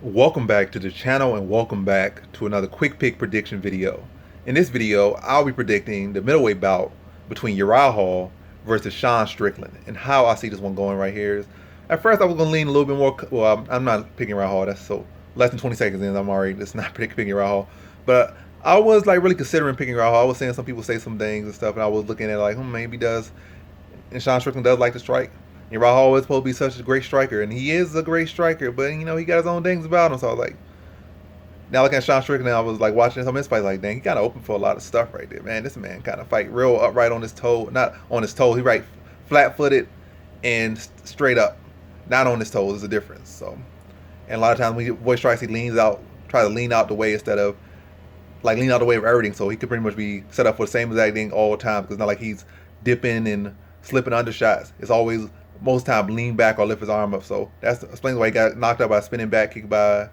Welcome back to the channel and welcome back to another quick pick prediction video. In this video, I'll be predicting the middleweight bout between Uriah Hall versus Sean Strickland. And how I see this one going right here is, at first I was going to lean a little bit more, well, I'm not picking Uriah Hall, that's so less than 20 seconds in, I'm already just not picking Uriah Hall. But I was like really considering picking Uriah Hall. I was seeing some people say some things and stuff, and I was looking at it like, maybe he does, and Sean Strickland does like to strike. Uriah Hall is supposed to be such a great striker, and he is a great striker, but he got his own things about him. So I was like, now looking at Sean Strickland, I was like watching some of his fights, like, dang, he kind of open for a lot of stuff right there, man. This man kind of fight real upright on his toe, not on his toes. He right flat-footed and straight up, not on his toes. There's a difference. So, and a lot of times when he voice strikes, he leans out, try to lean out the way instead of like lean out the way of everything. So he could pretty much be set up for the same exact thing all the time, because it's not like he's dipping and slipping under shots. It's always most time lean back or lift his arm up. So that explains why he got knocked out by a spinning back kick by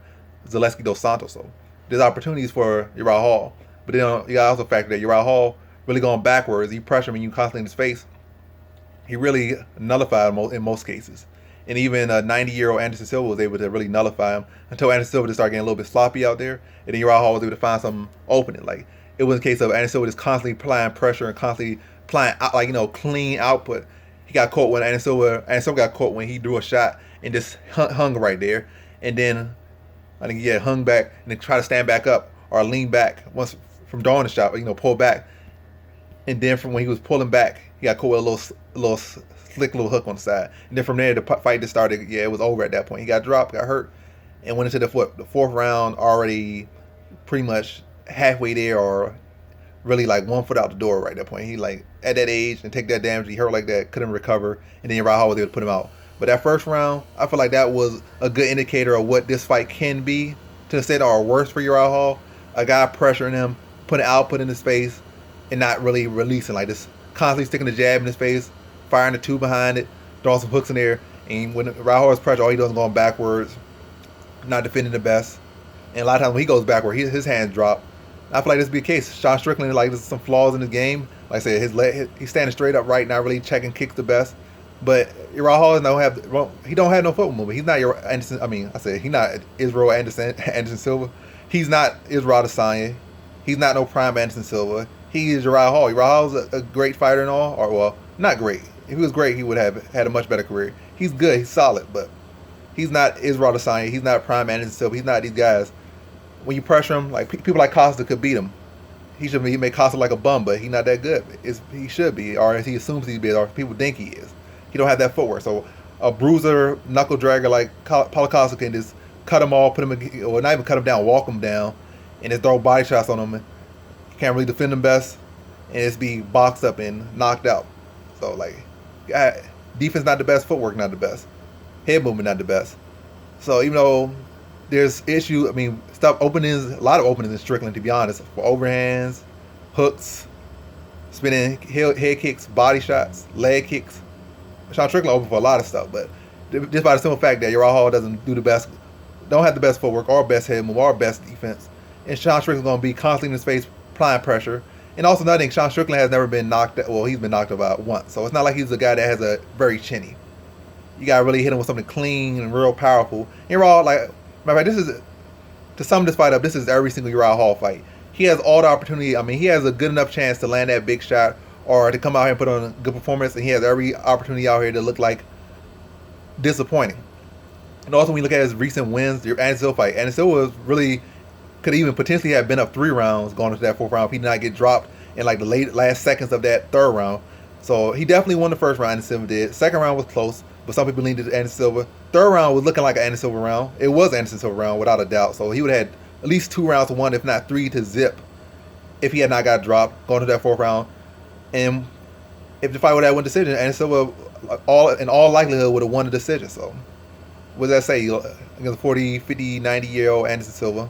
Zaleski dos Santos. So there's opportunities for Uriah Hall, but then you got also factor that Uriah Hall really going backwards. He pressure when you constantly in his face. He really nullified him in most cases. And even a 90-year-old Anderson Silva was able to really nullify him until Anderson Silva just started getting a little bit sloppy out there. And then Uriah Hall was able to find some opening. Like, it was a case of Anderson Silva just constantly applying pressure and constantly applying clean output. He got caught when Anderson Silva got caught when he drew a shot and just hung right there. And then I think he had hung back and then try to stand back up or lean back once from drawing the shot, pull back. And then from when he was pulling back, he got caught with a little slick little hook on the side. And then from there, the fight just started. Yeah, it was over at that point. He got dropped, got hurt, and went into the fourth round already pretty much halfway there, or really like 1 foot out the door right at that point. He like at that age and take that damage, he hurt like that, couldn't recover, and then Uriah Hall was able to put him out. But that first round, I feel like that was a good indicator of what this fight can be, to the state or worse for Uriah Hall. A guy pressuring him, putting output in his face, and not really releasing, like just constantly sticking the jab in his face, firing the two behind it, throwing some hooks in there. And when Uriah Hall is pressure, all he does is going backwards, not defending the best. And a lot of times when he goes backward, his hands drop. I feel like this would be a case. Sean Strickland, like, there's some flaws in his game. Like I said, he's standing straight up right, not really checking kicks the best. But Uriah Hall he don't have no football movement. He's not your Anderson. He's not Israel Anderson Silva. He's not Israel Adesanya. He's not no prime Anderson Silva. He is Uriah Hall. Uriah Hall's a great fighter and all, or well, not great. If he was great, he would have had a much better career. He's good. He's solid, but he's not Israel Adesanya. He's not prime Anderson Silva. He's not these guys. When you pressure him, like people like Costa could beat him. He may Costa like a bum, but he's not that good. He should be, or he assumes he's be, or people think he is. He don't have that footwork. So a bruiser, knuckle dragger like Paulo Costa can just cut him off, or not even cut him down, walk him down, and just throw body shots on him. He can't really defend him best, and just be boxed up and knocked out. So like, defense not the best, footwork not the best, head movement not the best. So even though there's issue, a lot of openings in Strickland, to be honest, for overhands, hooks, spinning head kicks, body shots, leg kicks. Sean Strickland open for a lot of stuff, but just by the simple fact that Uriah Hall don't have the best footwork or best head move or best defense, and Sean Strickland's going to be constantly in his face, applying pressure. And also another thing, Sean Strickland has never been knocked out. Well, he's been knocked out once, so it's not like he's a guy that has a very chinny. You got to really hit him with something clean and real powerful. And Uriah, like, matter of fact, this is, to sum this fight up, this is every single Uriah Hall fight. He has all the opportunity. He has a good enough chance to land that big shot or to come out here and put on a good performance, and he has every opportunity out here to look like disappointing. And also when you look at his recent wins, your Anderson Silva fight, Anderson Silva really could even potentially have been up 3 rounds going into that 4th round if he did not get dropped in like the last seconds of that 3rd round. So he definitely won the 1st round, Anderson Silva did. 2nd round was close, but some people leaned to Anderson Silva. 3rd round was looking like an Anderson Silva round. It was Anderson Silva round without a doubt. So he would have had at least 2 rounds to 1, if not 3 to zip, if he had not got dropped going to that 4th round. And if the fight would have won decision, Anderson Silva, in all likelihood, would have won the decision. So what does that say? Against 40, 50, 90-year-old Anderson Silva.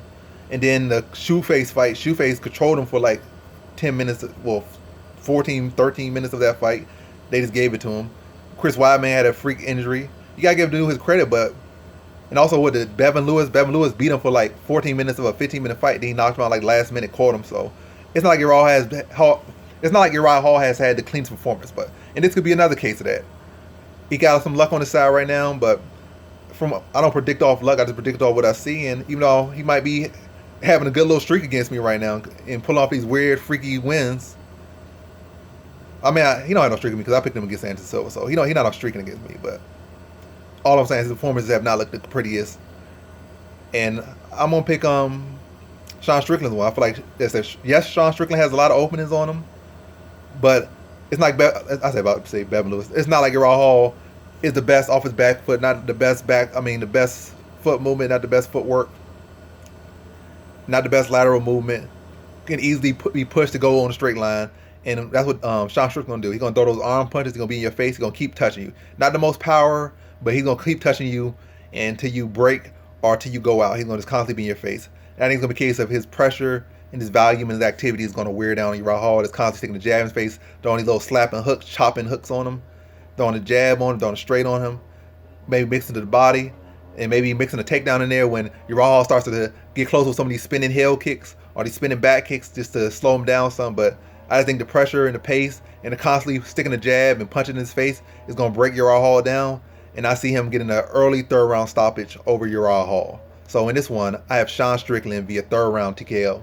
And then the Shoeface fight, Shoeface controlled him for like 10 minutes, 14, 13 minutes of that fight. They just gave it to him. Chris Weidman had a freak injury. You gotta give the dude his credit, but and also with the Bevan Lewis beat him for like 14 minutes of a 15-minute fight. Then he knocked him out like last minute, caught him. So it's not like Uriah Hall has had the cleanest performance, and this could be another case of that. He got some luck on his side right now, but I don't predict off luck. I just predict off what I see. And even though he might be having a good little streak against me right now and pulling off these weird, freaky wins. I mean, he don't have no streak against me because I picked him against Anderson Silva, so he not no streaking against me. But all I'm saying is his performances have not looked the prettiest. And I'm gonna pick Sean Strickland's one. I feel like yes, Sean Strickland has a lot of openings on him, but it's not. About to say Bevan Lewis. It's not like Uriah Hall is the best off his back foot, not the best back. I mean, the best foot movement, not the best footwork, not the best lateral movement. Can easily be pushed to go on a straight line, and that's what Sean Strickland's gonna do. He's gonna throw those arm punches. He's gonna be in your face. He's gonna keep touching you. Not the most power, but he's gonna keep touching you until you break or till you go out. He's gonna just constantly be in your face. And I think it's gonna be a case of his pressure and his volume and his activity is gonna wear down Uriah Hall. Just constantly sticking the jab in his face, throwing these little slapping hooks, chopping hooks on him, throwing a jab on him, throwing a straight on him, maybe mixing to the body, and maybe mixing a takedown in there when Uriah Hall starts to get close with some of these spinning heel kicks or these spinning back kicks just to slow him down some. But I just think the pressure and the pace and the constantly sticking the jab and punching in his face is going to break Uriah Hall down. And I see him getting an early third round stoppage over Uriah Hall. So in this one, I have Sean Strickland via third round TKO.